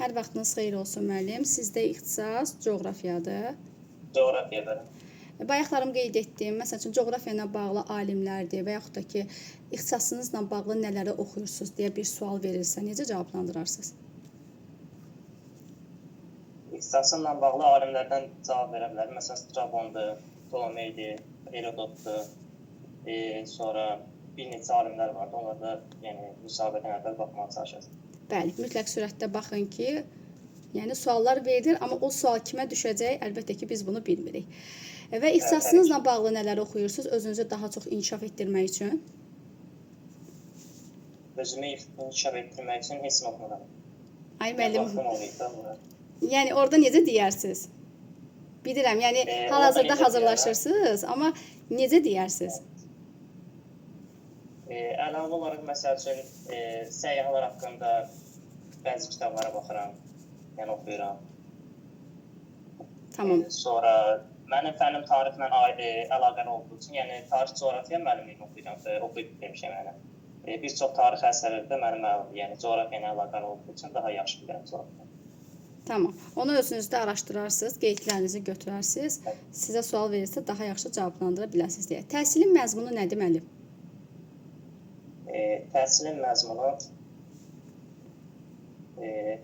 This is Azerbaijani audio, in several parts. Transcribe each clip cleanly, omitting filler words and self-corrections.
Hər vaxtınız xeyir olsun müəllim. Sizdə ixtisas coğrafiyadır. Coğrafiyadır. Bayaqlarım qeyd etdim. Məsəl üçün coğrafiya ilə bağlı alimlərdir və yaxud da ki, ixtisasınızla bağlı nələri oxuyursunuz deyə bir sual verilsə, necə cavablandırarsınız? İxtisasımla bağlı alimlərdən cavab verə bilərəm. Məsələn, Strabondur, Ptolemeydir, Herodotdur. Sonra bir neçə alimlər vardı. Onlar da müsahibədən əvvəl baxmağa çalışacağız. Bəli, mütləq surətdə baxın ki, suallar verilir, amma o sual kimə düşəcək, əlbəttə ki, biz bunu bilmirik. Və ixtisasınızla bağlı nələr oxuyursunuz, özünüzü daha çox inkişaf etdirmək üçün? Özümü inkişaf etdirmək üçün heç nə oxumuram. Ay müəllim, orada necə deyərsiniz? Bilirəm, hal-hazırda hazırlaşırsınız, amma necə deyərsiniz? Əlavə olaraq, məsəl üçün, səyyahlar haqqında bəzi kitablara baxıram, oxuyuram. Tamam. Sonra mənim fənnim tarixlə əlaqəli olduğu üçün, tarix coğrafiya müəllimliyini oxuyub demişəm. Bir çox tarix əsərləri də mənim coğrafiya ilə əlaqəli olduğu üçün daha yaxşı bilirəm coğrafiya. Tamam. Onu özünüzdə araşdırarsınız, qeydlərinizi götürərsiniz. Sizə sual verirsə, daha yaxşı cavablandıra bilərsiniz deyə. Təhsilin məzmunu nədir müəllim? Təhsilin məzmunu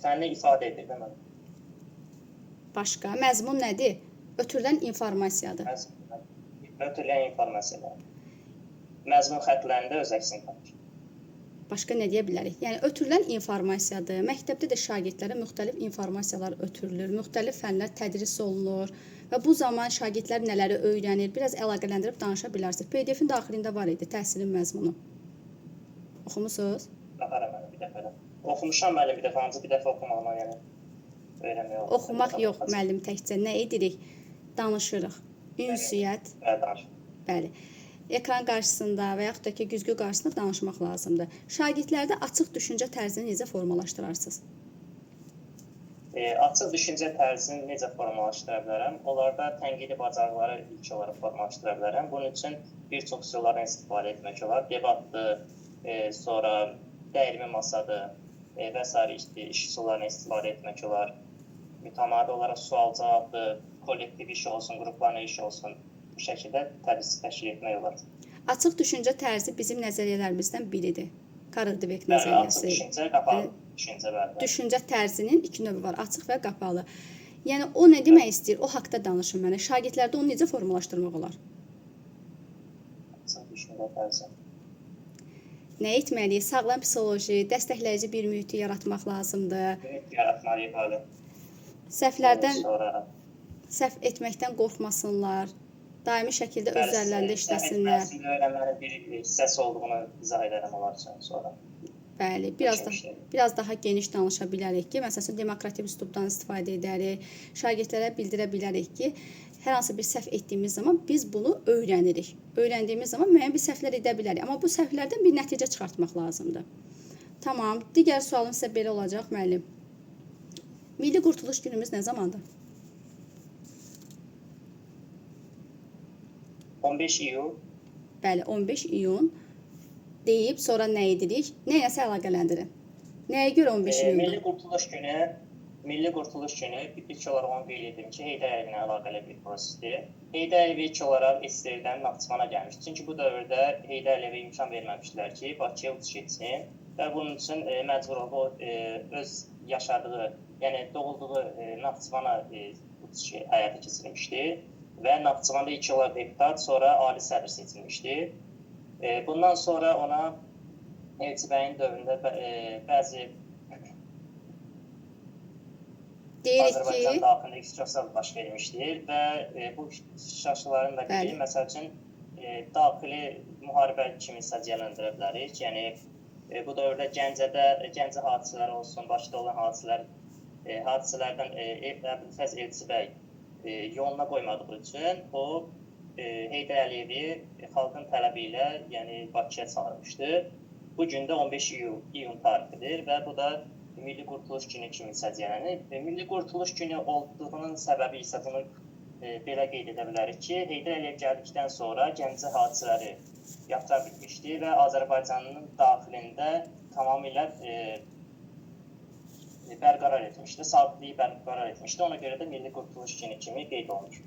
fənni ifadə edir, deməli. Başqa? Məzmun nədir? Ötürülən informasiyadır. Ötürülən informasiyadır. Məzmun xətlərində öz əksini tapır. Başqa nə deyə bilərik? Ötürülən informasiyadır. Məktəbdə də şagirdlərə müxtəlif informasiyalar ötürülür, müxtəlif fənlər tədris olunur və bu zaman şagirdlər nələri öyrənir, biraz əlaqələndirib danışa bilərsiniz. PDF-in daxilində var idi təhsilin məzmunu. Oxumusunuz? Baxaram mənə bir dəfə. Oxumuşam müəllim bir dəfə, ancaq bir dəfə oxumağıma öyrənmək oldu. Oxumaq yox müəllim təkcə. Nə edirik? Danışırıq. Ünsiyyət. Bəli. Ekran qarşısında və yaxud da ki, güzgü qarşısında danışmaq lazımdır. Şagirdlərdə açıq düşüncə tərzini necə formalaşdırarsınız? Açıq düşüncə tərzini necə formalaşdıra bilərəm? Onlarda tənqidi bacarıqları ilk olaraq formalaşdıra bilərəm. Bunun üçün bir çox üsullardan istifadə etmək olar. Debatdır, sonra dəyirmi masadır və s. iş üsullarına istifadə etmək olar. Mütəmadi olaraq sual-cavabdır, kollektiv iş olsun, qruplarla iş olsun. Bu şəkildə tədris təşkil etmək olar. Açıq düşüncə tərzi bizim nəzəriyyələrimizdən biridir. Karl Dweck nəzəriyyəsi. Açıq düşüncə, qapalı düşüncə. Düşüncə tərzinin iki növü var, açıq və qapalı. O nə demək istəyir? O haqda danışın mənə. Şagirdlərdə onu necə formalaşdırmaq olar? Açıq düşüncə tərzi. Nə etməliyik? Sağlam psixoloji, dəstəkləyici bir mühiti yaratmaq lazımdır. Mühit yaratmalıyıq, bəli. Səhv etməkdən qorxmasınlar. Daimi şəkildə özlərində işləsinlər. Səhv etməsində öyrənmənin bir hissəsi olduğunu izah edərəm onlar üçün sonra. Bəli, biraz daha geniş danışa bilərik ki, məsələn, demokratik üslubdan istifadə edərik. Şagirdlərə bildirə bilərik ki, hər hansı bir səhv etdiyimiz zaman biz bunu öyrənirik. Öyrəndiyimiz zaman müəyyən bir səhvlər edə bilərik. Amma bu səhvlərdən bir nəticə çıxartmaq lazımdır. Tamam, digər sualım sizə belə olacaq, müəllim. Milli Qurtuluş günümüz nə zamandır? 15 iyun. Bəli, 15 iyun deyib, sonra nə edirik? Nə ilə əlaqələndirin? Nəyə görə 15 iyundur? Milli Qurtuluş günü ilk olaraq onu qeyd edim ki, Heydər Əliyev ilə əlaqəli bir prosesdir. Heydər Əliyev ilk olaraq SSRİ-dən Naxçıvana gəlmişdir. Çünki bu dövrdə Heydər Əliyevə imkan verməmişdilər ki, Bakıya uçuş etsin və bunun üçün məcbur olub öz yaşadığı, doğulduğu Naxçıvana uçuşu həyata keçirilmişdir. Və Naxçıvanda 2 olaraq deputat, sonra ali sədr seçilmişdi. Bundan sonra ona Elçibəyin dövründə bəzi Azərbaycan daxilində istiqsal baş vermişdir və bu şaşıların da biri, məsəl üçün, daxili müharibə kimi səciyyələndirə bilərik. Bu dövrdə Gəncə hadisələri olsun, Bakıda olan hadisələrdən Əbülfəz Elçibəy yoluna qoymadığı üçün o Heydər Əliyevi xalqın tələbi ilə Bakıya çağırmışdır. Bu gün də 15 iyun tarixidir və bu da Milli Qurtuluş günü kimi səciyyələnir. Milli Qurtuluş günü olduğunun səbəbi isə bunu belə qeyd edə bilərik ki, Heydər Əliyev gəldikdən sonra Gəncə hadisələri yatıra bilmişdi və Azərbaycanın daxilində tamamilə bərqərar etmişdi, sabitliyi bərqərar etmişdi. Ona görə də Milli Qurtuluş Günü kimi qeyd olunur.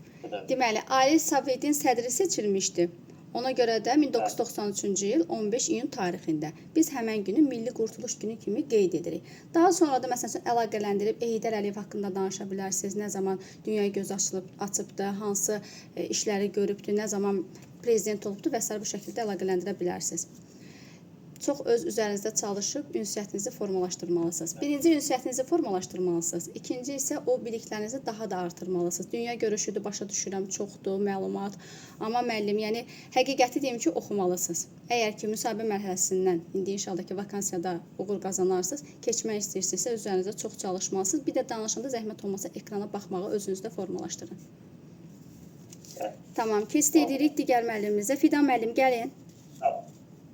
Deməli, Ali Sovetin sədri seçilmişdi. Ona görə də 1993-cü il 15 iyun tarixində biz həmən günü Milli Qurtuluş Günü kimi qeyd edirik. Daha sonra da məsələn əlaqələndirib Heydər Əliyev haqqında danışa bilərsiniz. Nə zaman dünyaya göz açıbdı, hansı işləri görübdü, nə zaman prezident olubdu və s. bu şəkildə əlaqələndirə bilərsiniz. Çox öz üzərinizdə çalışıb ünsiyyətinizi formalaşdırmalısınız. Birinci ünsiyyətinizi formalaşdırmalısınız. İkinci isə o biliklərinizi daha da artırmalısınız. Dünya görüşüdür, başa düşürəm, çoxdur, məlumat. Amma müəllim, yəni həqiqəti deyim ki, oxumalısınız. Əgər ki, müsahibə mərhələsindən indi inşallah ki, vakansiyada uğur qazanarsınız, keçmək istəyirsinizsə üzərinizdə çox çalışmalısınız. Bir də danışanda zəhmət olmasa ekrana baxmağı özünüzdə formalaşdırın. Tamam, keçid edirik digər müəllimimizə. Fidan müəllim, gəlin.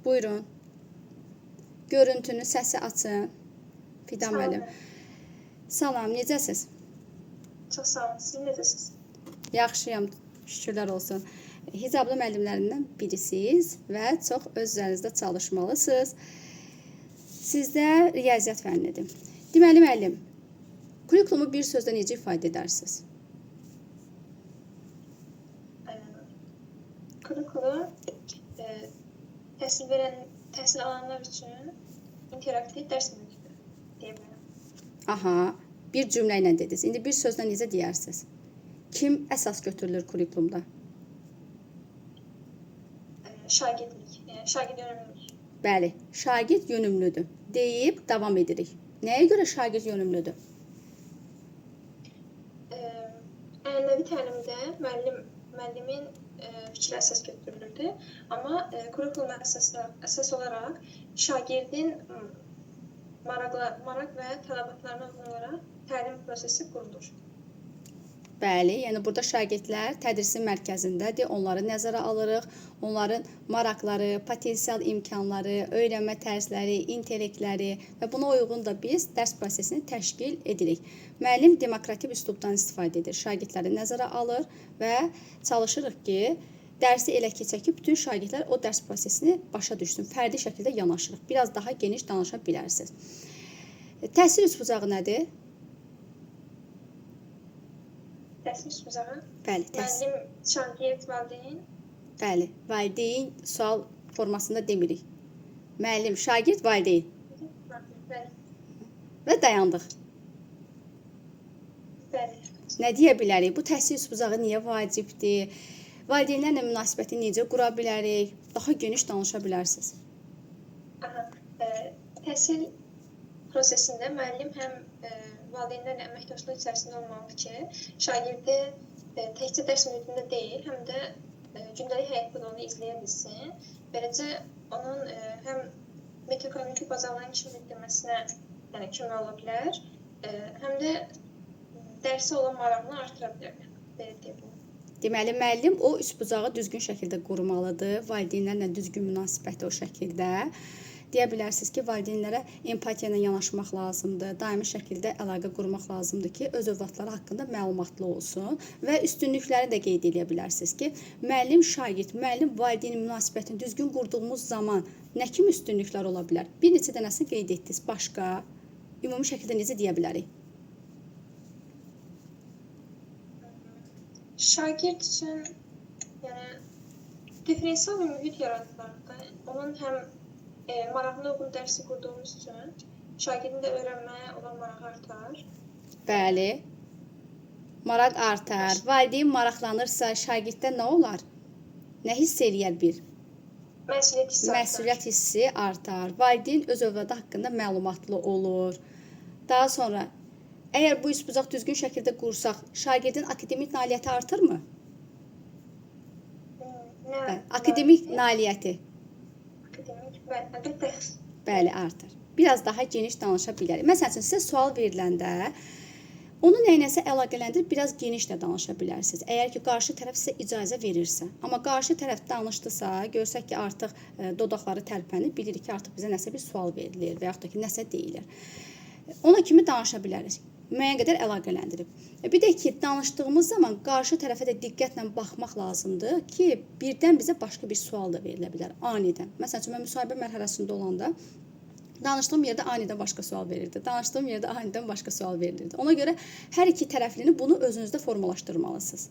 Buyurun. Görüntünü, səsi açın. Fidan müəllim. Salam, necəsiz? Çox sağ olun. Siz necəsiz? Yaxşıyam, şükürlər olsun. Hicablı müəllimlərindən birisiniz və çox öz üzərinizdə çalışmalısınız. Sizdə riyaziyyat fənnidir. Deməli müəllim, kurikulumu bir sözlə necə ifadə edərsiniz? Kurikulum təhsil alanlar üçün interaktiv dərs mühitidir deyə bilərəm. Aha, bir cümlə ilə dediniz. İndi bir sözlə necə deyərsiniz? Kim əsas götürülür kurikulumda? Şagirdlik, şagird yönümlülük. Bəli, şagird yönümlüdür deyib davam edirik. Nəyə görə şagird yönümlüdür? Ənənəvi təlimdə müəllimin fikri əsas götürülürdü. Amma kurikuluma əsas olaraq şagirdin maraq və tələbatlarına uyğun olaraq təlim prosesi qurulur. Bəli, yəni burada şagirdlər tədrisin mərkəzindədir. Onları nəzərə alırıq. Onların maraqları, potensial imkanları, öyrənmə tərzləri, intellektləri və buna uyğun da biz dərs prosesini təşkil edirik. Müəllim demokratik üslubdan istifadə edir. Şagirdləri nəzərə alır və çalışırıq ki, dərsi elə keçək ki, bütün şagirdlər o dərs prosesini başa düşsün. Fərdi şəkildə yanaşırıq. Biraz daha geniş danışa bilərsiniz. Təhsil üsbucağı nədir? Təhsil üsbucağı? Bəli, təhsil. Müəllim, şagird, valideyn. Bəli, valideyn sual formasında demirik. Müəllim, şagird, valideyn. Bəli. Və dayandıq. Bəli. Nə deyə bilərik? Bu təhsil üsbucağı niyə vacibdir? Valideynlərlə münasibəti necə qura bilərik? Daha geniş danışa bilərsiniz. Təhsil prosesində müəllim həm valideynlərlə əməkdaşlıq içərisində olmalıdır ki, şagirdi təkcə dərs mühitində deyil, həm də gündəlik həyatda da onu izləyə bilsin. Beləcə onun həm metrokognitiv bazalarının inkişaf etdirməsinə kömək ola bilər, həm də dərsə olan marağını artıra bilər. Belə deyə bilərəm. Deməli, müəllim o üsbucağı düzgün şəkildə qurmalıdır. Valideynlərlə düzgün münasibəti o şəkildə. Deyə bilərsiniz ki, valideynlərə empatiya ilə yanaşmaq lazımdır. Daimi şəkildə əlaqə qurmaq lazımdır ki, öz övladları haqqında məlumatlı olsun və üstünlükləri də qeyd edə bilərsiniz ki, müəllim, şagird, müəllim, valideyn münasibətini düzgün qurduğumuz zaman nə kimi üstünlüklər ola bilər? Bir neçə dənəsini qeyd etdiniz. Başqa, ümumi şəkildə necə deyə bilərik? Şagird üçün diferensial bir mühit yaradılırdı. Onun həm maraqlı uyğun dərsi qurduğumuz üçün şagirdin də öyrənməyə olan marağı artar. Bəli. Maraq artar. Valideyn maraqlanırsa şagirddə nə olar? Nə hiss eləyər bir? Məsuliyyət hissi artar. Məsuliyyət hissi artar. Valideyn öz övladı haqqında məlumatlı olur. Daha sonra əgər bu üsbucaq düzgün şəkildə qursaq, şagirdin akademik nailiyyəti artırmı? Akademik nailiyyəti. Akademik, əlbəttə. Bəli, artır. Biraz daha geniş danışa bilərik. Məsələn, sizə sual veriləndə onu nəyinəsə əlaqələndirib biraz geniş də danışa bilərsiniz. Əgər ki, qarşı tərəf sizə icazə verirsə. Amma qarşı tərəf danışdısa, görsək ki, artıq dodaqları tərpənir, bilirik ki, artıq bizə nəsə bir sual verilir və yaxud da ki, nəsə deyilir. Ona kimi danışa bilərik. Müəyyən qədər əlaqələndirib. Bir də ki, danışdığımız zaman qarşı tərəfə də diqqətlə baxmaq lazımdır ki, birdən bizə başqa bir sual da verilə bilər, anidən. Məsələn, mən müsahibə mərhələsində olanda Danışdığım yerdə anidən başqa sual verirdi. Danışdığım yerdə anidən başqa sual verilirdi. Ona görə hər iki tərəflini bunu özünüzdə formalaşdırmalısınız.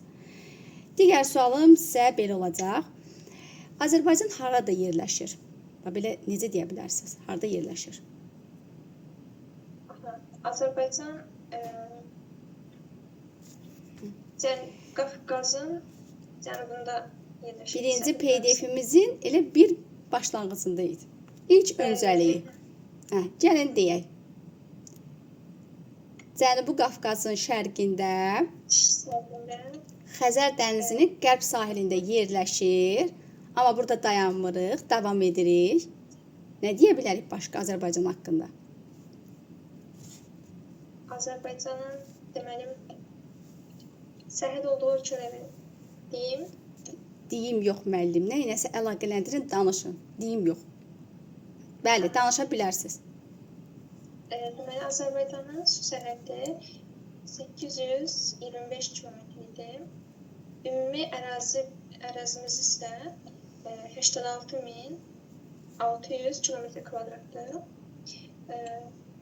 Digər sualım sizə belə olacaq. Azərbaycan harada yerləşir? Belə necə deyə bilərsiniz? Harada yerləşir? Azərbaycan Qafqazın cənubunda yerləşir. Birinci PDF-imizin elə bir başlanğıcında idi. İlk öncəliyi. Gəlin deyək. Cənubi Qafqazın şərqində Xəzər dənizinin qərb sahilində yerləşir. Amma burada dayanmırıq, davam edirik. Nə deyə bilərik başqa Azərbaycan haqqında? Azərbaycanın deməli sərhəd olduğu ölkələri deyim. Deyim yox müəllim. Nə isə əlaqələndirin, danışın. Deyim yox. Bəli, danışa bilərsiniz. Deməli Azərbaycanın su sərhəddi 825 kilometrdir. Ümumi ərazimiz isə 86.600 kilometr kvadratdır.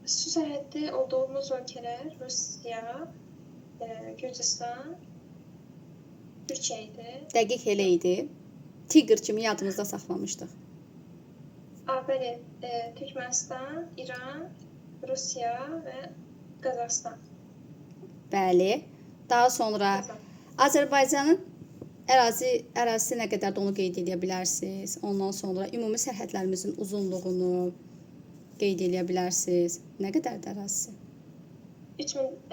Su sərhəddi olduğumuz ölkələr Rusiya, Gürcüstan, Türkiyə idi. Dəqiq elə idi. Tiqr kimi yadımızda saxlamışdıq. Bəli, Türkmənistan, İran, Rusiya və Qazaxıstan. Bəli. Daha sonra Azərbaycanın ərazisi nə qədər onu qeyd edə bilərsiniz. Ondan sonra ümumi sərhədlərimizin uzunluğunu qeyd edə bilərsiniz. Nə qədərdir ərazisi?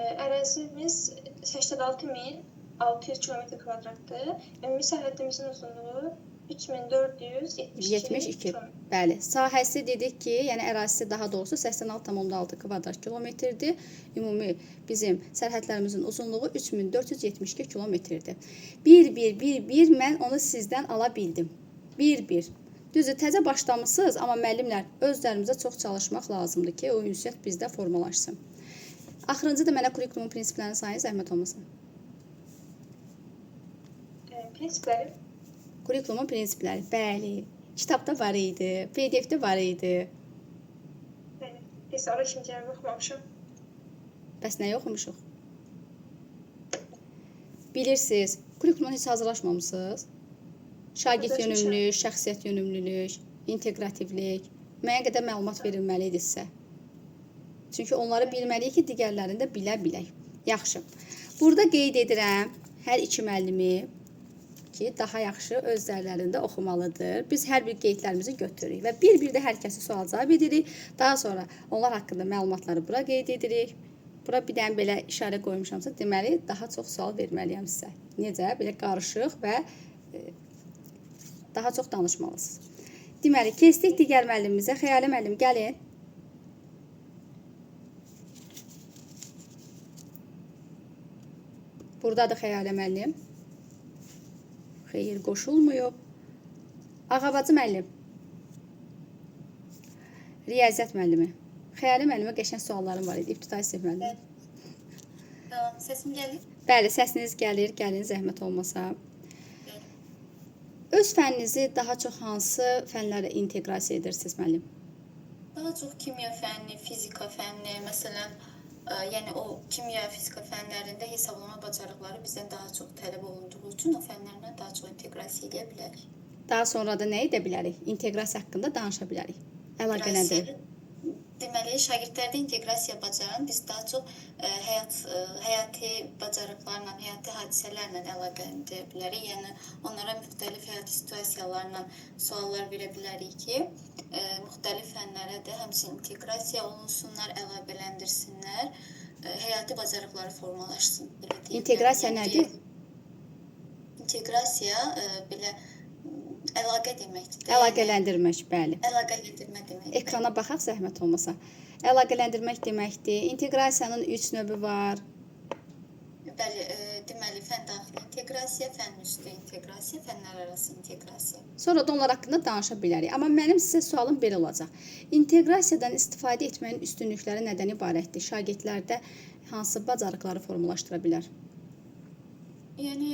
Ərazimiz 86.600 kilometr kvadratdır. Ümumi sərhədimizin uzunluğu 3472 kilometr. Bəli. Sahəsi dedik ki, yəni ərazisi daha doğrusu 86,6 kvadrat kilometrdir. Ümumi bizim sərhədlərimizin uzunluğu 3472 kilometrdir. 1-1 mən onu sizdən ala bildim. 1-1. Düzdür, təzə başlamışsınız, amma müəllimlər özlərimizə çox çalışmaq lazımdır ki, o ünsiyyət bizdə formalaşsın. Axırıncı da mənə kurikulumun prinsiplərini sayın, zəhmət olmasın. Prinsipləri? Kurikulumun prinsipləri, bəli. Kitabda var idi, PDF-də var idi. Bəli, biz ara kimcəyə baxmamışam. Bəs nəyi oxumuşuq? Bilirsiniz, kurikuluma heç hazırlaşmamısınız. Şagird yönümlülük, şəxsiyyət yönümlülük, integrativlik, müəyyən qədər məlumat verilməli idisə. Çünki onları bilməliyik ki, digərlərini də bilə bilək. Yaxşı. Burada qeyd edirəm hər iki müəllimi ki, daha yaxşı özlərlərində oxumalıdır. Biz hər bir qeydlərimizi götürürük və bir-bir də hər kəsi sual cavab edirik. Daha sonra onlar haqqında məlumatları bura qeyd edirik. Bura bir dənə belə işarə qoymuşamsa, deməli, daha çox sual verməliyəm sizə. Necə? Belə qarışıq və daha çox danışmalısınız. Deməli, keçdik digər müəllimimizə. Xəyali müəllim, gəlin. Buradadır Xəyali müəllim. Xeyir, qoşulmuyub. Ağabacı müəllim. Riyaziyyat müəllimi. Xəyali müəllimə qəşəng suallarım var idi. İbtidai sinif müəllimi. Tamam, səsim gəlir? Bəli, səsiniz gəlir. Gəlin, zəhmət olmasa. Öz fənninizi daha çox hansı fənlərə inteqrasiya edirsiniz müəllim? Daha çox kimya fənni, fizika fənni, məsələn, yəni o kimya, fizika fənlərində hesablama bacarıqları bizdən daha çox tələb olunduğu üçün o fənlərlə daha çox inteqrasiya edə bilərik. Daha sonra da nə edə bilərik? İnteqrasiya haqqında danışa bilərik. Əlaqələndirin. Deməli, şagirdlərdə inteqrasiya bacarığını biz daha çox həyati bacarıqlarla, həyati hadisələrlə əlaqələndirə bilərik. Yəni, onlara müxtəlif həyati situasiyalarla suallar verə bilərik ki, müxtəlif fənlərə də həmçinin inteqrasiya olunsunlar, əlaqələndirsinlər, həyati bacarıqları formalaşsın. İnteqrasiya nədir? İnteqrasiya belə əlaqə deməkdir. Əlaqələndirmək, bəli. Əlaqələndirmə deməkdir. Ekrana baxaq, zəhmət olmasa. Əlaqələndirmək deməkdir. İnteqrasiyanın 3 növü var. Bəli, deməli, fən daxili inteqrasiya, fən üstü inteqrasiya, fənlər arası inteqrasiya. Sonra da onlar haqqında danışa bilərik. Amma mənim sizə sualım belə olacaq. İnteqrasiyadan istifadə etməyin üstünlükləri nədən ibarətdir? Şagirdlərdə hansı bacarıqları formalaşdıra bilər? Yəni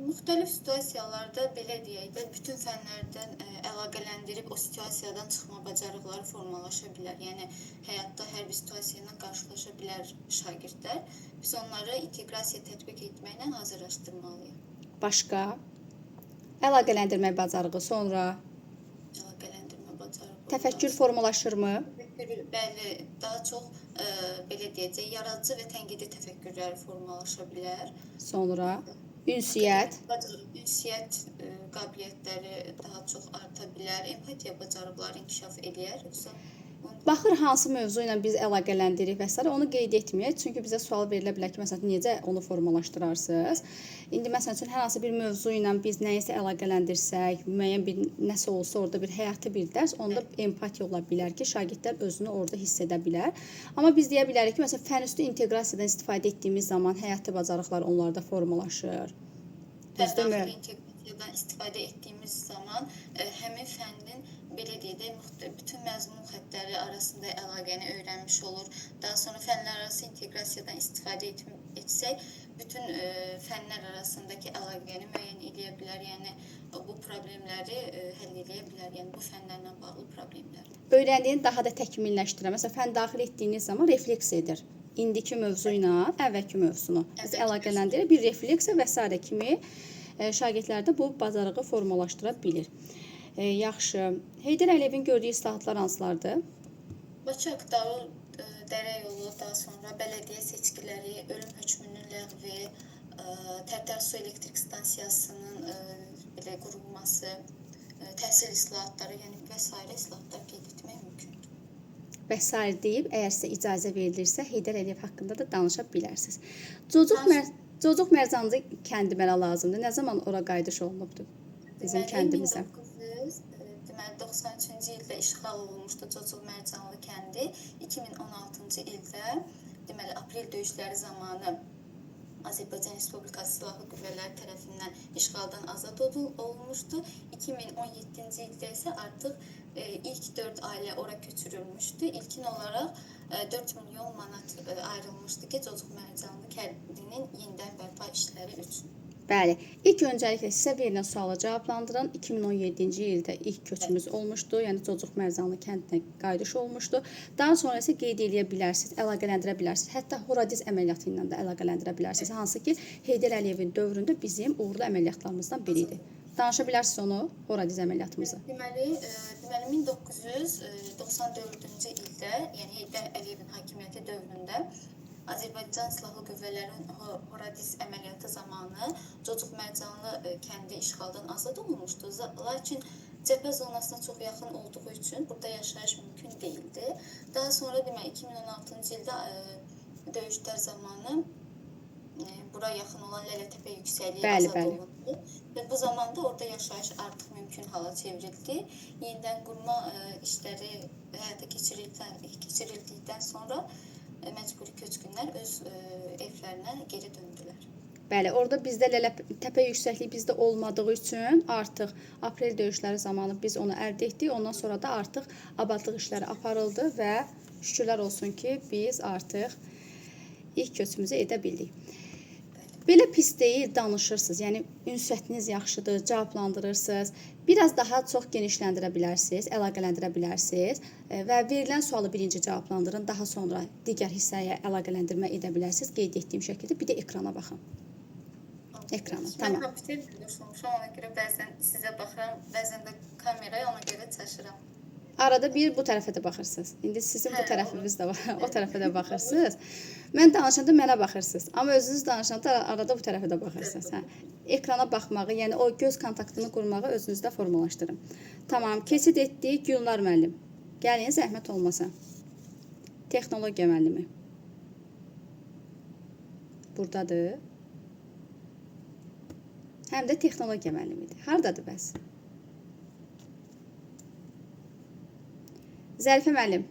müxtəlif situasiyalarda belə deyək də bütün fənlərdən əlaqələndirib o situasiyadan çıxma bacarıqları formalaşa bilər. Yəni həyatda hər bir situasiya ilə qarşılaşa bilər şagirdlər. Biz onları inteqrasiya tətbiq etməklə hazırlaşdırmalıyıq. Başqa əlaqələndirmə bacarığı, sonra Əlaqələndirmə bacarığı. təfəkkür formalaşırmı? Bəli, daha çox belə deyəcək, yaradıcı və tənqidi təfəkkürləri formalaşa bilər. Sonra ünsiyyət, Ünsiyyət qabiliyyətləri daha çox arta bilər, empatiya bacarıqları inkişaf eləyər. baxır hansı mövzu ilə biz əlaqələndiririk və s. onu qeyd etməyək. Çünki bizə sual verilə bilər ki, məsələn, necə onu formalaşdırarsınız? İndi məsəl üçün hər hansı bir mövzu ilə biz nəyisə əlaqələndirsək, müəyyən bir nəsə olsa, orada bir həyatı bir dərs, onda empatiya ola bilər ki, şagirdlər özünü orada hiss edə bilər. Amma biz deyə bilərik ki, məsələn, fənüstü inteqrasiyadan istifadə etdiyimiz zaman həyati bacarıqlar onlarda formalaşır. Daxili inteqrasiyadan istifadə etdiyimiz zaman həmin fənnin belə deyək, bütün məzmun xəttləri arasında əlaqəni öyrənmiş olur. Daha sonra fənlər arası inteqrasiyadan istifadə etsək, bütün fənlər arasındakı əlaqəni müəyyən edə bilər. Yəni bu problemləri həll edə bilər. Yəni bu fənlərlə bağlı problemlər. Öyrəndiyini daha da təkmilləşdirə. Məsələn, fən daxil etdiyiniz zaman refleks edir. İndiki mövzu ilə əvvəlki mövzunu biz əlaqələndirib bir refleksiya və s. kimi şagirdlərdə bu bacarığı formalaşdıra bilir. Yaxşı. Heydər Əliyevin gördüyü islahatlar hansılardır? Bakı Aktağı dərə yolu, daha sonra bələdiyyə seçkiləri, ölüm hökmünün ləğvi, Tərtər su elektrik stansiyasının belə qurulması, təhsil islahatları, yəni və s. islahatlar qeyd etmək mümkündür. Və s. deyib, əgər sizə icazə verilirsə, Heydər Əliyev haqqında da danışa bilərsiniz. Cocuq Mərcanlı kəndi mənə lazımdır. Nə zaman ora qayıdış olunubdur bizim kəndimizə? 1993-cü ildə işğal olunmuşdu Cocuq Mərcanlı kəndi. 2016-cı ildə deməli aprel döyüşləri zamanı Azərbaycan Respublikası Silahlı Qüvvələri tərəfindən işğaldan azad olunmuşdu. 2017-ci ildə isə artıq ilk 4 ailə ora köçürülmüşdü. İlkin olaraq 4 milyon manat ayrılmışdı ki, Cocuq Mərcanlı kəndinin yenidən bərpa işləri üçün. Bəli, ilk öncəliklə sizə verilən sualı cavablandırın. 2017-ci ildə ilk köçümüz olmuşdu, yəni Cocuq Mərcanlı kəndinə qayıdış olmuşdu. Daha sonra isə qeyd edə bilərsiniz, əlaqələndirə bilərsiniz. Hətta Horadiz əməliyyatı ilə də əlaqələndirə bilərsiniz. Hansı ki, Heydər Əliyevin dövründə bizim uğurlu əməliyyatlarımızdan biri idi. Danışa bilərsiniz onu, Horadiz əməliyyatımızı. Deməli 1994-cü ildə, yəni Heydər Əliyevin hakimiyyəti dövründə Azərbaycan Silahlı Qüvvələrinin Horadiz əməliyyatı zamanı Cocuq Mərcanlı kəndi işğaldan azad olunmuşdu. Lakin cəbhə zonasına çox yaxın olduğu üçün burada yaşayış mümkün değildi. Daha sonra demək 2016-cı ildə döyüşlər zamanı bura yaxın olan Lələtəpə yüksəkliyi azad olundu. Və bu zamanda orada yaşayış artıq mümkün hala çevrildi. Yenidən qurma işləri həyata keçirildikdən sonra məcburi köçkünlər öz evlərinə geri döndülər. Bəli, orada bizdə Lələtəpə yüksəkliyi bizdə olmadığı üçün artıq aprel döyüşləri zamanı biz onu əldə etdik. Ondan sonra da artıq abadlıq işləri aparıldı və şükürlər olsun ki, biz artıq ilk köçümüzü edə bildik. Belə pis deyil, danışırsınız. Yəni, ünsiyyətiniz yaxşıdır, cavablandırırsınız. Biraz daha çox genişləndirə bilərsiniz, əlaqələndirə bilərsiniz və verilən sualı birinci cavablandırın, daha sonra digər hissəyə əlaqələndirmə edə bilərsiniz. Qeyd etdiyim şəkildə bir də ekrana baxın. Ekrana, tamam. Mən kompüter bilmişəm, ona görə bəzən sizə baxıram, bəzən də kameraya, ona görə çaşıram. Arada bir bu tərəfə də baxırsınız. İndi sizin bu tərəfiniz də var, o tərəfə də baxırsınız. Mən danışanda mənə baxırsınız. Amma özünüz danışanda arada bu tərəfə də baxırsınız. Ekrana baxmağı, yəni o göz kontaktını qurmağı özünüzdə formalaşdırın. Tamam, keçid etdik. Gülnar müəllim. Gəlin, zəhmət olmasa. Texnologiya müəllimi. Buradadır. Həm də texnologiya müəllimidir. Hardadır bəs? Zərifə müəllim.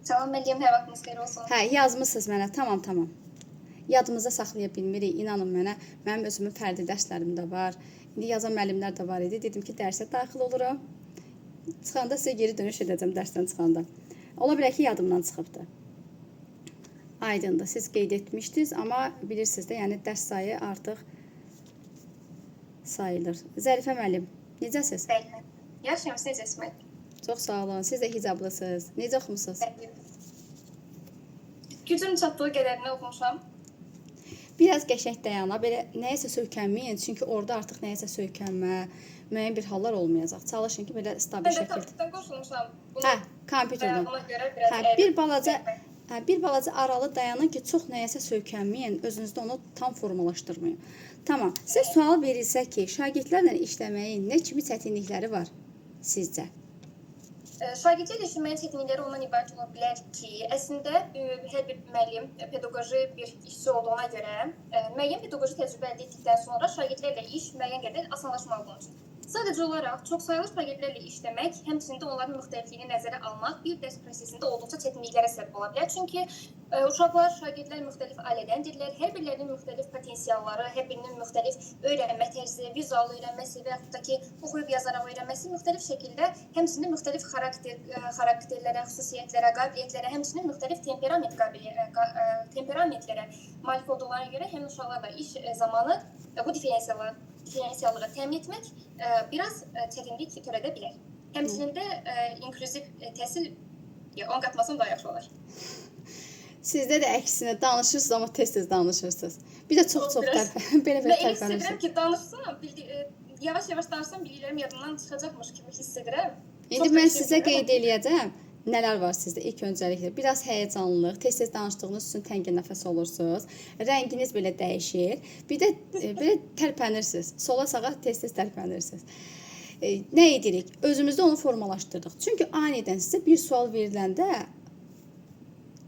Salam eləyəm, hər vaxtınız xeyir olsun. Hə, yazmısınız mənə. Tamam. Yadımıza saxlaya bilmirik. İnanın mənə, mənim özümün fərdi dərslərim də var. İndi yazan müəllimlər də var idi. Dedim ki, dərsə daxil olurum. Çıxanda sizə geri dönüş edəcəm dərsdən çıxanda. Ola bilər ki, yadımdan çıxıbdır. Aydındır. Siz qeyd etmişdiniz, amma bilirsiniz də, yəni dərs sayı artıq sayılır. Zərifə müəllim, necəsiz? Bəli. Yaxşıyam, siz necəsiniz? Çox sağ olun. Siz də hicablısınız. Necə oxumusunuz? Bəli. Gücüm çatdığı qədərini oxumuşam. Biraz qəşəng dayana, belə nəyəsə söykənməyin, çünki orada artıq nəyəsə söykənmə, müəyyən bir hallar olmayacaq. Çalışın ki, belə stabil Mən də şəkildə. taxtdan qoşulmuşam. Hə, kompüterdən. Ona görə biraz Hə, bir balaca aralı dayanın ki, çox nəyəsə söykənməyin, özünüzdə onu tam formalaşdırmayın. Tamam. Sizə sual verilsə ki, şagirdlərlə işləməyin nə kimi çətinlikləri var sizcə? Şagirdlərlə işləməyin çətinlikləri ondan ibarət ola bilər ki, əslində hər bir müəllim pedaqoji bir işçi olduğuna görə müəyyən pedaqoji təcrübə əldə etdikdən sonra şagirdlərlə iş müəyyən qədər asanlaşmalı olacaq. Sadəcə olaraq çoxsaylı şagirdlərlə işləmək, həmçinin də onların müxtəlifliyini nəzərə almaq bir dərs prosesində olduqca çətinliklərə səbəb ola bilər. Çünki uşaqlar, şagirdlər müxtəlif ailədəndirlər. Hər birlərinin müxtəlif potensialları, hər birinin müxtəlif öyrənmə tərzi, vizual öyrənməsi və yaxud da ki, oxuyub yazaraq öyrənməsi müxtəlif şəkildə, həmçinin müxtəlif xarakterlərə, xüsusiyyətlərə, qabiliyyətlərə, həmçinin müxtəlif temperamentlərə malik olduqlarına görə həmin uşaqlarla iş zamanı bu diferensiallığı təmin etmək biraz çətinlik törədə bilər. Həmçinin də inklüziv təhsil 10 qatmasam daha yaxşı olar. Sizdə də əksinə danışırsınız, amma tez-tez danışırsınız. Bir də çox belə Mən tərpənirsiniz. istəyirəm ki, danışsam, yavaş-yavaş danışsam biliklərim yadımdan çıxacaqmış kimi hiss edirəm. İndi mən sizə qeyd eləyəcəm. Nələr var sizdə? İlk öncəliklə biraz həyəcanlılıq, tez-tez danışdığınız üçün təngə nəfəs olursunuz. Rənginiz belə dəyişir. Bir də belə tərpənirsiniz. Sola-sağa tez-tez tərpənirsiniz. Nə edirik? Özümüzdə onu formalaşdırdıq. Çünki anidən sizə bir sual veriləndə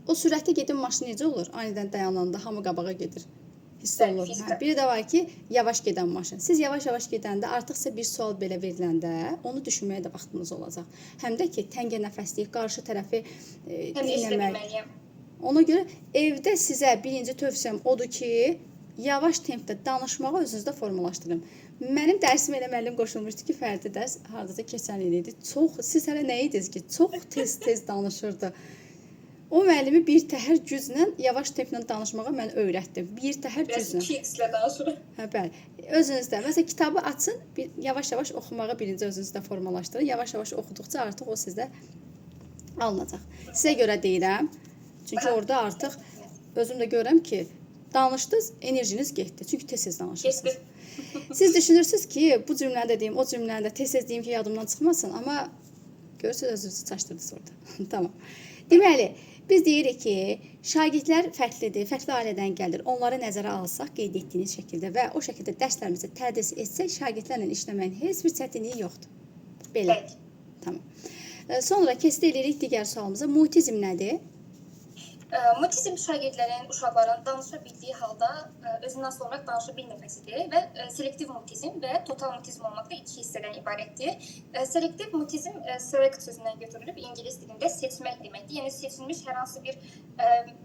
o sürətli gedən maşın necə olur? Anidən dayananda hamı qabağa gedir. Hiss olunur. Biri də var ki, yavaş gedən maşın. Siz yavaş-yavaş gedəndə artıq sizə bir sual belə veriləndə onu düşünməyə də vaxtınız olacaq. Həm də ki, təngə nəfəslik, qarşı tərəfi dinləmək. Ona görə evdə sizə birinci tövsiyəm odur ki, yavaş tempdə danışmağı özünüzdə formalaşdırın. Mənim dərsim elə müəllim qoşulmuşdu ki, fərdi dərs hardasa keçən il idi. Siz hələ nə idiniz ki, çox tez-tez danışırdı. O müəllimi bir təhər güclə yavaş templə danışmağa mən öyrətdim. Bir təhər güclə. Biraz 2x-lə danışırım. Hə, bəli. Özünüzdə, məsələn, kitabı açın, yavaş-yavaş oxumağı birinci özünüzdə formalaşdırın. Yavaş-yavaş oxuduqca artıq o sizdə alınacaq. Sizə görə deyirəm. Çünki orada artıq özüm də görürəm ki, danışdınız, enerjiniz getdi. Çünki tez-tez danışırsınız. Siz düşünürsünüz ki, bu cümləni də deyim, o cümləni də tez-tez deyim ki, yadımdan çıxmasın, amma görürsünüz özünüzü çaşdırdınız orada. Tamam. Deməli, biz deyirik ki, şagirdlər fərqlidir, fərqli ailədən gəlir. Onları nəzərə alsaq, qeyd etdiyiniz şəkildə və o şəkildə dərslərimizi tədris etsək, şagirdlərlə işləməyin heç bir çətinliyi yoxdur. Belə. Tamam. Sonra keçid edirik digər sualımıza. Mutizm nədir? Mutizm şagirdlərin, uşaqların danışa bildiyi halda özündən sonra danışa bilməməsidir və selektiv mutizm və total mutizm olmaqda iki hissədən ibarətdir. Selektiv mutizm select sözündən götürülüb ingilis dilində seçmək deməkdir. Yəni seçilmiş hər hansı bir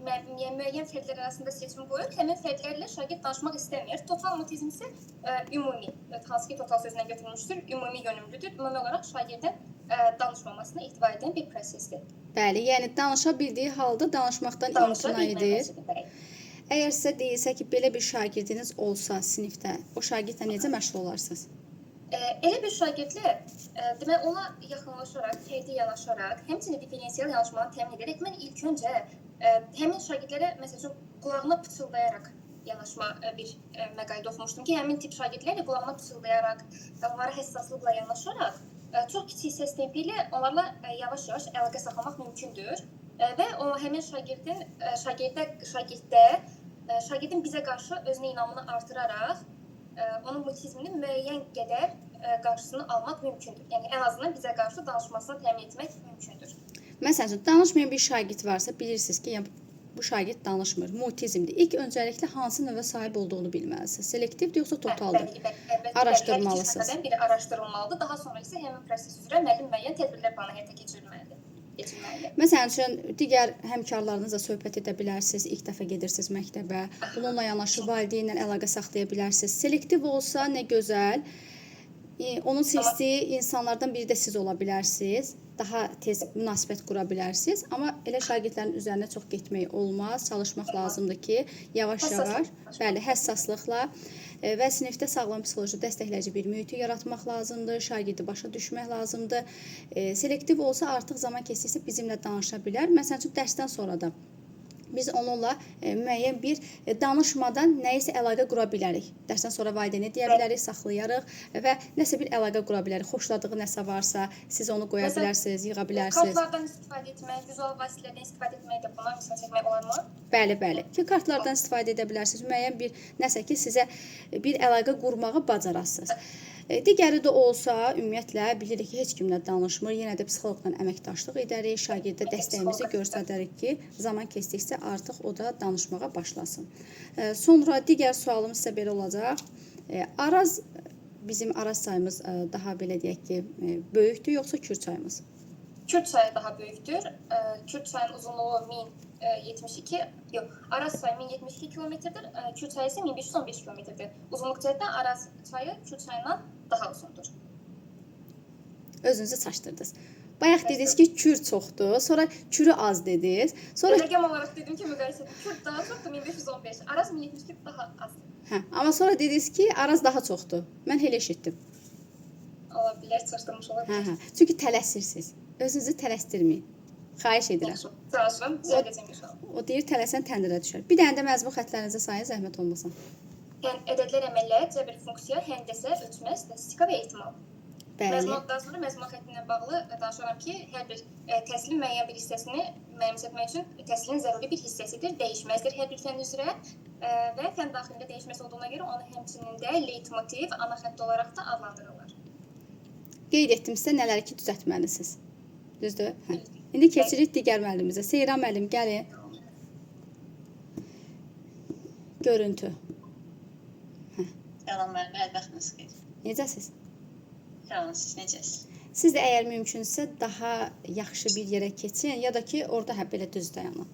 müəyyən fərdlər arasında seçim qoyur, həmin fərdlərlə şagird danışmaq istəmir. Total mutizm isə ümumi, hansı ki total sözündən götürülmüşdür, ümumi yönümlüdür. Ümumi olaraq şagirdin danışmamasına etibar edən bir prosesdir. Bəli, yəni danışa bildiyi halda danışmaqdan imtina edir. Əgər sizə deyilsə ki, belə bir şagirdiniz olsa sinifdə, o şagirdlə necə məşğul olarsınız? Elə bir şagirdlə demək ona yaxınlaşaraq, fərdi yanaşaraq, həmçinin diferensial yanaşmanı təmin edərək mən ilk öncə həmin şagirdlərə məsələn qulağına pıçıldayaraq yanaşma bir məqalədə oxumuşdum ki, həmin tip şagirdlərlə qulağına pıçıldayaraq, onlara həssaslıqla yanaşaraq çox kiçik səs tempi ilə onlarla yavaş-yavaş əlaqə saxlamaq mümkündür və o həmin şagirdin bizə qarşı özünə inamını artıraraq onun mutizmini müəyyən qədər qarşısını almaq mümkündür. Yəni ən azından bizə qarşı danışmasını təmin etmək mümkündür. Məsələn, danışmayan bir şagird varsa bilirsiniz ki, bu şagird danışmır, mutizmdir. İlk öncəliklə hansı növə sahib olduğunu bilməlisiniz. Selektivdir yoxsa totaldır? Araşdırmalısınız. Hər biri araşdırılmalıdır. Daha sonra isə həmin proses üzrə müəllim müəyyən tədbirlər planı həyata keçirməlidir. Məsələn üçün, digər həmkarlarınızla söhbət edə bilərsiniz, ilk dəfə gedirsiniz məktəbə, bununla yanaşı valideynlə əlaqə saxlaya bilərsiniz. Selektiv olsa nə gözəl, onun seçdiyi insanlardan biri də siz ola bilərsiniz. daha tez münasibət qura bilərsiniz. Amma elə şagirdlərin üzərinə çox getmək olmaz. Çalışmaq lazımdır ki, yavaş-yavaş, bəli, həssaslıqla və sinifdə sağlam psixoloji dəstəkləyici bir mühiti yaratmaq lazımdır. Şagirdi başa düşmək lazımdır. Selektiv olsa artıq zaman keçdikcə bizimlə danışa bilər. Məsələn üçün dərsdən sonra da biz onunla müəyyən bir danışmadan nəyisə əlaqə qura bilərik. Dərsdən sonra valideynə deyə bilərik, saxlayarıq və nəsə bir əlaqə qura bilərik. Xoşladığı nəsə varsa, siz onu qoya bilərsiniz, yığa bilərsiniz. Kartlardan istifadə etmək, vizual vasitələrdən istifadə etmək də buna misal çəkmək olarmı? Bəli, bəli. Ki, kartlardan istifadə edə bilərsiniz. Müəyyən bir nəsə ki, sizə bir əlaqə qurmağı bacarasınız. Digəri də olsa, ümumiyyətlə bilirik ki, heç kimlə danışmır. Yenə də psixoloqla əməkdaşlıq edərik, şagirdə dəstəyimizi göstəririk ki, zaman keçdikcə artıq o da danışmağa başlasın. Sonra digər sualım sizə belə olacaq. Araz, bizim Araz çayımız daha belə deyək ki, böyükdür, yoxsa Kür çayımız? Kür çayı daha böyükdür. Kür çayının uzunluğu 1072, yox, Araz çayı 1072 kilometrdir. Kür çayı isə 1515 kilometrdir. Uzunluq cəhətdən Araz çayı Kür çayından daha uzundur. Özünüzü çaşdırdınız. Bayaq dediniz ki, Kür çoxdur, sonra Kürü az dediniz. Sonra Rəqəm olaraq dedim ki, müqayisədə Kür daha çoxdur, 1515. Araz 1072 daha azdır. hə, amma sonra dediniz ki, Araz daha çoxdur. Mən elə eşitdim. Ola bilər, çaşdırmış ola bilər. Hə. Çünki tələsirsiniz. Özünüzü tələsdirməyin. Xahiş edirəm. Çalışıram, düzəldəcəm inşallah. O deyir tələsən təndirə düşər. Bir dənə də məzmun xətlərinizi sayın, zəhmət olmasın. Ədədlər, əməllər, cəbr funksiya, həndəsə, ölçmə, statistika və ehtimal. Bəli. Məzmundan sonra məzmun xətti ilə bağlı danışıram ki, hər bir təhsilin müəyyən bir hissəsini mənimsətmək üçün təhsilin zəruri bir hissəsidir, dəyişməzdir hər bir fənn üzrə və fənn daxilində dəyişməsi olduğuna görə onu həmçinin də leytmotiv, ana xətt olaraq da adlandırırlar. Qeyd etdim sizə nələri ki düzəltməlisiniz. Düzdür? Hə. İndi keçirik digər müəllimimizə. Seyran müəllim, gəlin. Görüntü. Salam müəllim, hər vaxtınız xeyir. Necəsiz? Sağ olun, siz necəsiz? Siz də əgər mümkünsə daha yaxşı bir yerə keçin ya da ki orada belə düz dayanın.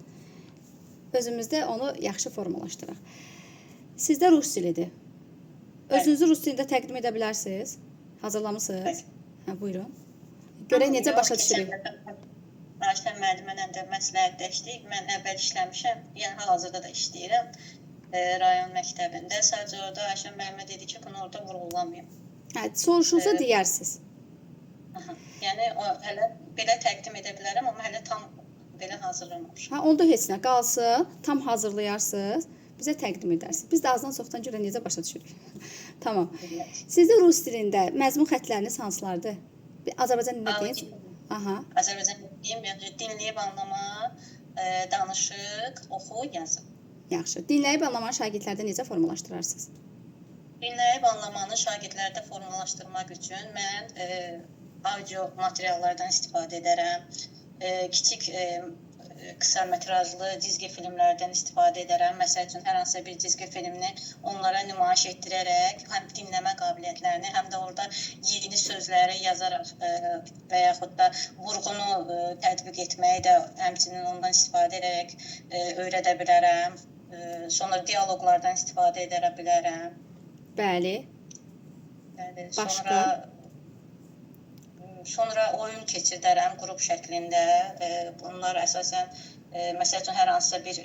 Özümüzdə onu yaxşı formalaşdıraq. Sizdə rus dilidir. Özünüzü rus dilində təqdim edə bilərsiniz. Hazırlamısınız? Hə, buyurun. Görək necə başa düşürük. Ayşən müəllimlə də məsləhətləşdik. Mən əvvəl işləmişəm, yəni hal-hazırda da işləyirəm rayon məktəbində. Sadəcə orada Ayşən müəllimə dedi ki, bunu orada vurğulamayım. Hə, soruşunsa deyərsiniz. Yəni o hələ belə təqdim edə bilərəm, amma hələ tam belə hazırlamamışam. Hə, onda heç nə qalsın, tam hazırlayarsınız, bizə təqdim edərsiniz. Biz də azdan çoxdan görə necə başa düşürük. Tamam. Sizdə rus dilində məzmun xətləriniz hansılardır? Azərbaycan dilində deyin. Aha. Azərbaycan dilində dinləyib anlama, danışıq, oxu, yazı. Yaxşı. Dinləyib anlamanı şagirdlərdə necə formalaşdırarsınız? Dinləyib anlamanı şagirdlərdə formalaşdırmaq üçün mən audio materiallardan istifadə edərəm. Kiçik qısa metrajlı cizgi filmlərdən istifadə edərəm. Məsəl üçün hər hansı bir cizgi filmini onlara nümayiş etdirərək həm dinləmə qabiliyyətlərini, həm də orada yeni sözləri yazaraq və yaxud da vurğunu tətbiq etməyi də həmçinin ondan istifadə edərək öyrədə bilərəm. Sonra dialoqlardan istifadə edə bilərəm. Bəli. Başqa? Sonra oyun keçirdərəm qrup şəklində. Bunlar əsasən, məsəl üçün, hər hansısa bir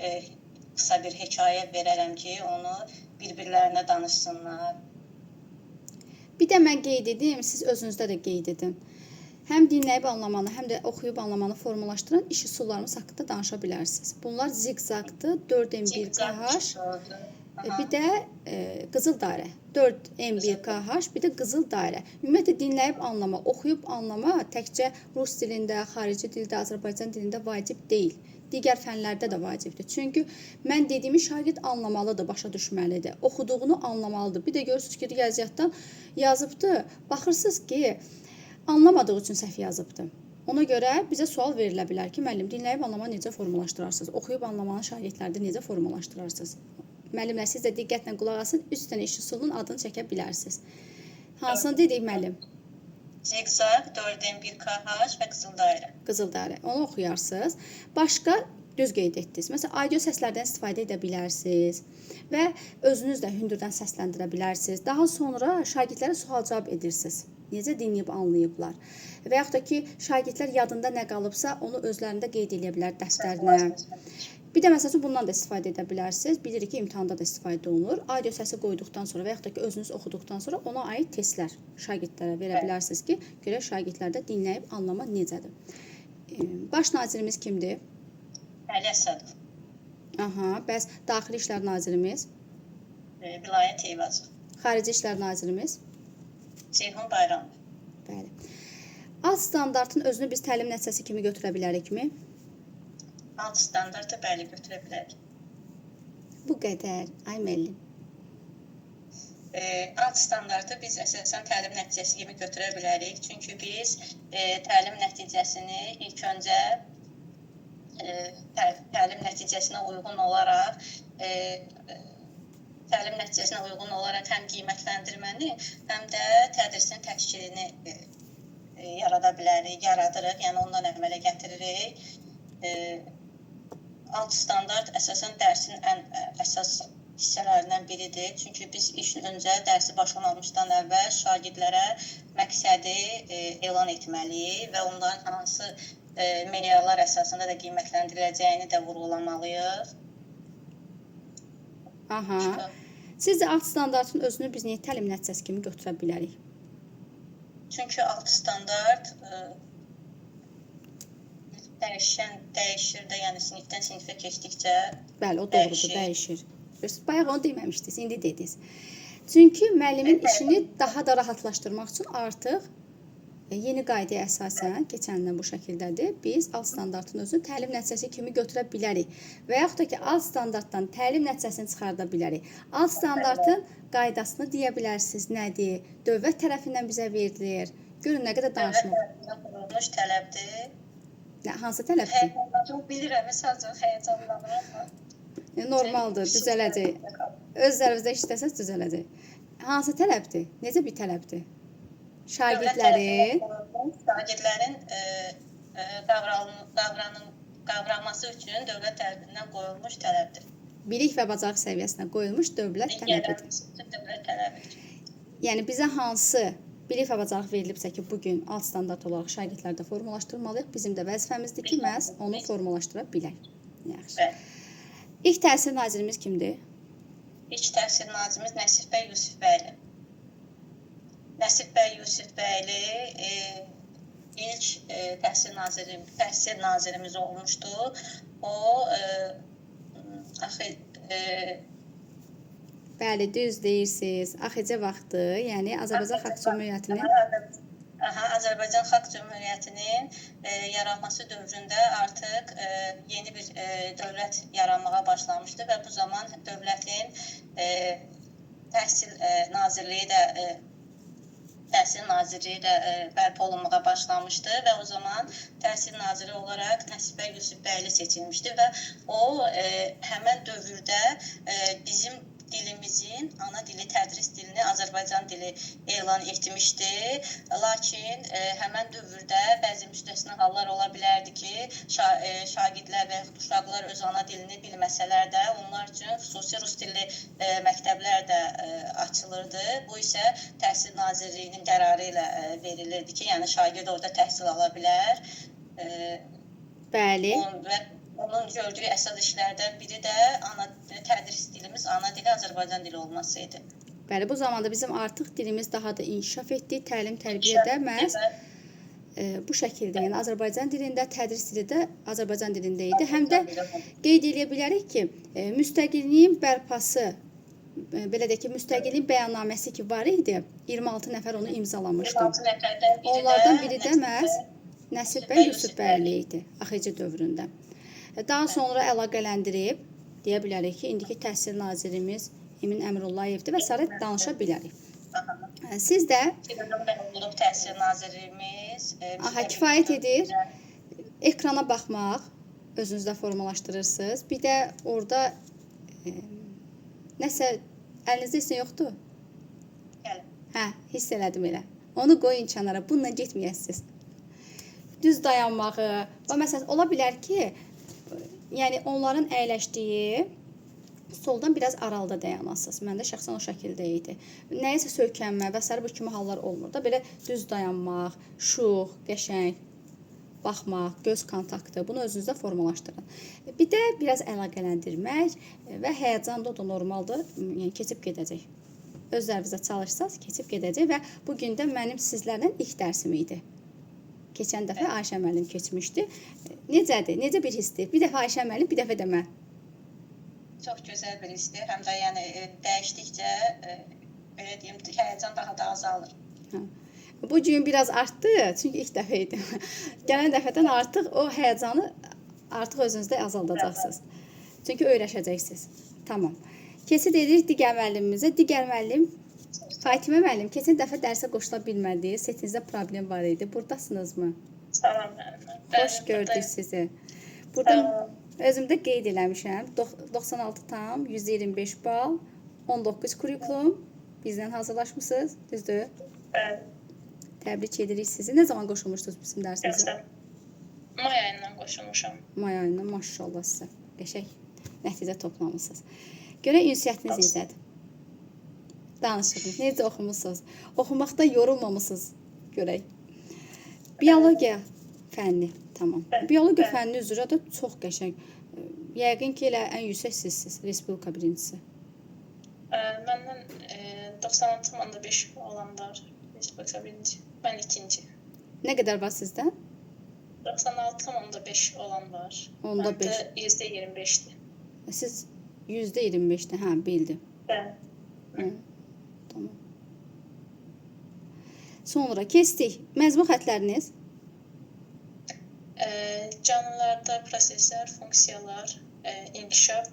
qısa bir hekayə verərəm ki, onu bir-birlərinə danışsınlar. Bir də mən qeyd edim, siz özünüzdə də qeyd edin. Həm dinləyib anlamanı, həm də oxuyub anlamanı formalaşdıran iş üsullarımız haqqında danışa bilərsiniz. Bunlar ziqzaqdır, 4M1KH, bir də qızıl dairə. 4M1KH, bir də qızıl dairə. Ümumiyyətlə dinləyib anlama, oxuyub anlama təkcə rus dilində, xarici dildə, Azərbaycan dilində vacib deyil. Digər fənlərdə də vacibdir. Çünki mən dediyimi şagird anlamalıdır, başa düşməlidir. Oxuduğunu anlamalıdır. Bir də görürsünüz ki, riyaziyyatdan yazıbdır. Baxırsınız ki, anlamadığı üçün səhv yazıbdır. Ona görə bizə sual verilə bilər ki, müəllim, dinləyib anlamanı necə formalaşdırarsınız? Oxuyub anlamanı şagirdlərdə necə formalaşdırarsınız? Müəllimlər, siz də diqqətlə qulaq asın, 3 dənə iş üsulunun adını çəkə bilərsiniz. Hansını dedik müəllim? Ziqzaq, 4M1KH və qızıl dairə. Qızıl dairə. Onu oxuyarsınız. Başqa düz qeyd etdiniz. Məsələn, audio səslərdən istifadə edə bilərsiniz və özünüz də hündürdən səsləndirə bilərsiniz. Daha sonra şagirdlərə sual-cavab edirsiniz. necə dinləyib anlayıblar. Və yaxud da ki, şagirdlər yadında nə qalıbsa, onu özlərində qeyd edə bilər dəftərinə. Bir də məsələn bundan da istifadə edə bilərsiniz. Bilirik ki, imtahanda da istifadə olunur. Audio səsi qoyduqdan sonra və yaxud da ki, özünüz oxuduqdan sonra ona aid testlər şagirdlərə verə bilərsiniz ki, görək şagirdlərdə dinləyib anlama necədir. Baş nazirimiz kimdir? Əli Əsədov. Aha, bəs Daxili İşlər Nazirimiz, Vilayət Eyvazov. Xarici İşlər Nazirimiz. Ceyhun Bayramov. Bəli. Alt standartın özünü biz təlim nəticəsi kimi götürə bilərikmi? Alt standartı bəli götürə bilərik. Bu qədər. Ay müəllim. Alt standartı biz əsasən təlim nəticəsi kimi götürə bilərik. Çünki biz təlim nəticəsini ilk öncə təlim nəticəsinə uyğun olaraq həm qiymətləndirməni, həm də tədrisin təşkilini yaradırıq, yəni ondan əmələ gətiririk. Alt standart əsasən dərsin ən əsas hissələrindən biridir. Çünki biz ilk öncə dərsi başlamamışdan əvvəl şagirdlərə məqsədi elan etməliyik və onların hansı meyarlar əsasında da qiymətləndiriləcəyini də vurğulamalıyıq. Aha. Sizcə alt standartın özünü biz niyə təlim nəticəsi kimi götürə bilərik? Çünki alt standart dəyişir də, yəni sinifdən sinifə keçdikcə Bəli, o doğrudur, dəyişir. Bayaq onu deməmişdiniz, indi dediniz. Çünki müəllimin işini daha da rahatlaşdırmaq üçün artıq yeni qaydaya əsasən, keçəndən bu şəkildədir, biz alt standartın özünü təlim nəticəsi kimi götürə bilərik. Və yaxud da ki, alt standartdan təlim nəticəsini çıxarda bilərik. Alt standartın qaydasını deyə bilərsiniz, nədir? Dövlət tərəfindən bizə verilir. Görün, nə qədər danışmaq. Dövlət tərəfindən qurulmuş tələbdir. Hansı tələbdir? Çox bilirəm, sadəcə həyəcanlanıram. Normaldır, düzələcək. Öz zərfinizdə işləsəz düzələcək. Hansı tələbdir? Necə bir tələbdir? Şagirdlərin qavraması üçün dövlət tərəfindən qoyulmuş tələbdir. Bilik və bacarıq səviyyəsinə qoyulmuş dövlət tələbidir. Yəni bizə hansı bilik və bacarıq verilibsə ki, bugün alt standart olaraq şagirdlərdə formalaşdırmalıyıq. Bizim də vəzifəmizdir ki, məhz onu formalaşdıra bilək. Yaxşı. İlk təhsil nazirimiz kimdir? İlk təhsil nazirimiz Nəsib bəy Yusifbəyli. Nəsib bəy Yusifbəyli ilk təhsil nazirimiz olmuşdu. O Bəli, düz deyirsiniz. AXC vaxtı, yəni Azərbaycan Xalq Cümhuriyyətinin Azərbaycan Xalq Cümhuriyyətinin yaranması dövründə artıq yeni bir dövlət yaranmağa başlamışdı və bu zaman dövlətin Təhsil Nazirliyi də bərpa olunmağa başlamışdı və o zaman təhsil naziri olaraq Nəsib bəy Yusifbəyli seçilmişdi və o həmən dövrdə bizim dilimizin ana dili, tədris dilini Azərbaycan dili elan etmişdi. Lakin həmən dövrdə bəzi müstəsna hallar ola bilərdi ki, şagirdlər və uşaqlar öz ana dilini bilməsələr də onlar üçün xüsusi rus dilli məktəblər də açılırdı. Bu isə Təhsil Nazirliyinin qərarı ilə verilirdi ki, yəni şagird orada təhsil ala bilər. Bəli. Onun gördüyü əsas işlərdən biri də tədris dilimiz, ana dili Azərbaycan dili olması idi. Bəli, bu zamanda bizim artıq dilimiz daha da inkişaf etdi. Təlim, tərbiyyədə məhz bu şəkildə, yəni Azərbaycan dilində, tədris dili də Azərbaycan dilində idi. Həm də qeyd edə bilərik ki, müstəqilliyin bərpası, belə də ki, müstəqilliyin bəyannaməsi ki var idi, 26 nəfər onu imzalamışdı. Onlardan biri də məhz Nəsib bəy Yusifbəyli idi, AXC dövründə. Daha sonra əlaqələndirib, deyə bilərik ki, indiki təhsil nazirimiz Emin Əmrullayevdir və s. danışa bilərik. Siz də təhsil nazirimiz kifayət edir. Ekrana baxmaq, özünüzdə formalaşdırırsınız. Bir də orada nəsə əlinizdə isə yoxdur? Hə, hiss elədim elə. Onu qoyun kənara, bununla getməyəsiniz. Düz dayanmağı və məsələn, ola bilər ki, yəni onların əyləşdiyi soldan biraz aralıda dayanasınız. Məndə şəxsən o şəkildə idi. Nəyisə söykənmə və s. bu kimi hallar olmur da. Belə düz dayanmaq, şux, qəşəng baxmaq, göz kontaktı, bunu özünüzdə formalaşdırın. Bir də biraz əlaqələndirmək və həyəcan da o da normaldır, yəni keçib gedəcək. Özlərinizə çalışsaz keçib gedəcək və bu gün də mənim sizlərlə ilk dərsim idi. Keçən dəfə Ayşə müəllim keçmişdi. Necədir? Necə bir hissdir? Bir dəfə Ayşə müəllim, bir dəfə də mən. Çox gözəl bir hissdir. Həm də yəni dəyişdikcə belə deyim, həyəcan daha da azalır. Bu gün biraz artdı, çünki ilk dəfə idi. Gələn dəfədən artıq o həyəcanı artıq özünüzdə azaldacaqsınız. Çünki öyrəşəcəksiniz. Tamam. Keçid edirik digər müəllimimizə. Digər müəllim Fatimə müəllim, keçən dəfə dərsə qoşula bilmədi. Setinizdə problem var idi. Buradasınızmı? Salam müəllim. Xoş gördük sizi. Burada özümdə qeyd eləmişəm. 96 tam, 125 bal, 19 kurikulum. Bizdən hazırlaşmısınız, düzdür? Bəli. Təbrik edirik sizi. Nə zaman qoşulmuşdunuz bizim dərsimizə? May ayından qoşulmuşam. May ayından, maşallah sizə. Qəşəng nəticə toplamısınız. Görək ünsiyyətiniz necədir? Danışığınız, necə oxumusunuz? Oxumaqda yorulmamısınız, görək. Biologiya fənni, tamam. Biologiya fənni üzrə də çox qəşəng. Yəqin ki, elə ən yüksək sizsiniz, Respublika birincisi. Məndən 96,5 olan var. Respublika birinci. Mən ikinci. Nə qədər var sizdən? 96,5 olan var. Onda Məndə %25'dir. Siz %25'də, hə, bildim. Bəli. Tamam. Sonra keçdik. Məzmun xətləriniz? Canlılarda proseslər, funksiyalar, inkişaf,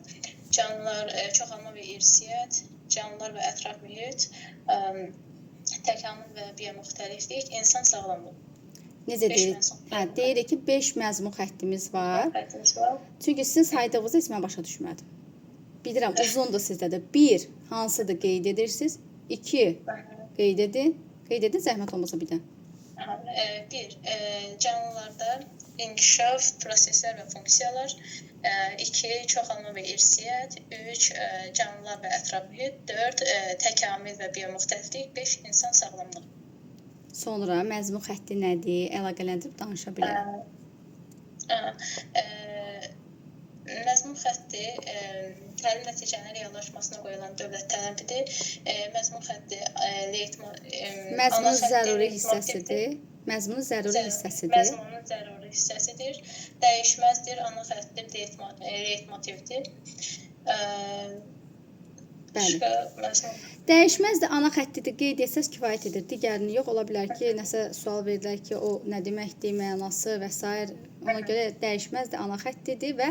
canlılar çoxalma və irsiyyət, canlılar və ətraf mühit, təkamül və biomuxtəliflik, insan sağlamlığı. Necə deyirik? Hə, deyirik ki, 5 məzmun xəttimiz var. Xəttimiz var. Çünki sizin saydığınızı heç mən başa düşmədim. Bilirəm, uzundur sizdə də. 1, hansıdır qeyd edirsiniz? 2, qeyd edin. Qeyd edin, zəhmət olmasa bir də. 1. Canlılarda inkişaf, proseslər və funksiyalar. 2. Çoxalma və irsiyyət. 3. Canlılar və ətraf mühit. 4. Təkamül və biomuxtəliflik. 5. İnsan sağlamlığı. Sonra məzmun xətti nədir? Əlaqələndirib danışa bilərik. Məzmun xətti təlim nəticələrinin reallaşmasına qoyulan dövlət tələbidir. Məzmun xətti məzmunun zəruri hissəsidir. Məzmunun zəruri hissəsidir. Məzmunun zəruri hissəsidir. Dəyişməzdir, ana xəttir, leitmotivdir. Bəli. Dəyişməzdir, ana xəttidir, qeyd etsəz kifayət edir. Digərini yox, ola bilər ki, nəsə sual verirlər ki, o nə deməkdir, mənası və s. Ona görə dəyişməzdir, ana xəttidir və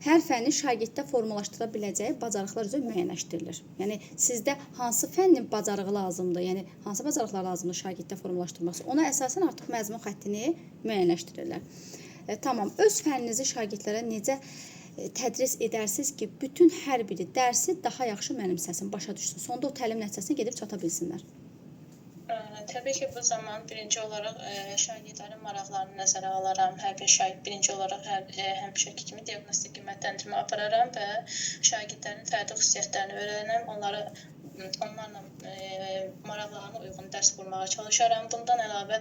hər fənnin şagirddə formalaşdıra biləcəyi bacarıqlar üzrə müəyyənləşdirilir. Yəni, sizdə hansı fənnin bacarığı lazımdır, yəni hansı bacarıqlar lazımdır şagirddə formalaşdırması, ona əsasən artıq məzmun xəttini müəyyənləşdirirlər. Tamam, öz fənninizi şagirdlərə necə tədris edərsiniz ki, bütün hər biri dərsi daha yaxşı mənimsəsin, başa düşsün. Sonda o təlim nəticəsinə gedib çata bilsinlər. Təbii ki, bu zaman birinci olaraq şagirdlərin maraqlarını nəzərə alaram. Hər bir şagird birinci olaraq həmişəki kimi diaqnostik qiymətləndirmə apararam və şagirdlərin fərdi xüsusiyyətlərini öyrənəm, onlarla maraqlarına uyğun dərs qurmağa çalışaram. Bundan əlavə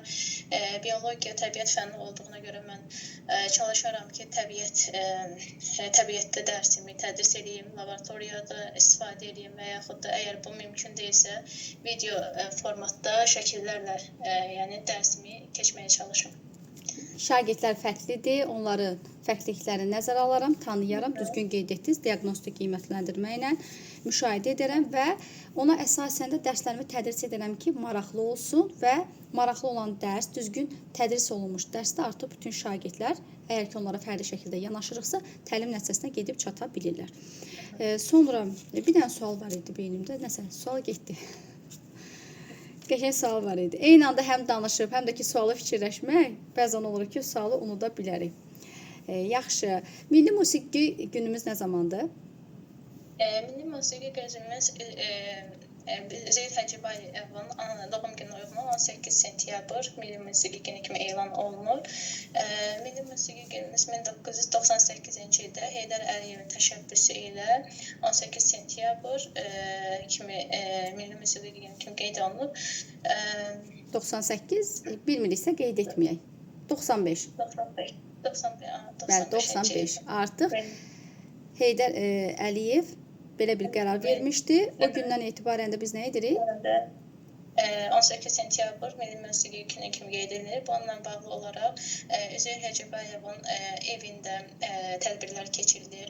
biologiya, təbiət fənni olduğuna görə mən çalışaram ki, təbiətdə dərsimi tədris edeyim, laboratoriyada istifadə edeyim və yaxud da əgər bu mümkün deyilsə, video formatda şəkillərlə yəni dərsimi keçməyə çalışıram. Şagirdlər fərqlidir, onların fərqliliklərini nəzərə alaram, tanıyaram, düzgün qeyd etdiniz, diaqnostik qiymətləndirmə ilə müşahidə edərəm və ona əsasən də dərslərimi tədris edərəm ki, maraqlı olsun və maraqlı olan dərs, düzgün tədris olunmuş dərsdə artıq bütün şagirdlər, əgər ki, onlara fərdi şəkildə yanaşırıqsa, təlim nəticəsinə gedib çata bilirlər. Sonra bir dənə sual var idi beynimdə, nəsə, sual getdi. Qəşəng sual var idi. Eyni anda həm danışıb, həm də ki, sualı fikirləşmək, bəzən olur ki, sualı unuda bilərik. Yaxşı. Milli musiqi günümüz nə zamandır? Milli musiqi günümüz Zeyd Hacıbayevin doğum günü uyğun 18 sentyabr Milli Musiqi Günü kimi elan olunur. Milli Musiqi Günümüz 1998-ci ildə Heydər Əliyevin təşəbbüsü ilə 18 sentyabr kimi Milli Musiqi Günü kimi qeyd olunub. 98 bilmiriksə qeyd etməyək. 95. 95. Artıq Heydər Əliyev belə bir qərar vermişdi. O gündən etibarən də biz nə edirik? 18 sentyabr Milli Musiqi Günü kimi qeyd edilir. Bununla bağlı olaraq Üzeyir Hacıbayevin evində tədbirlər keçirilir.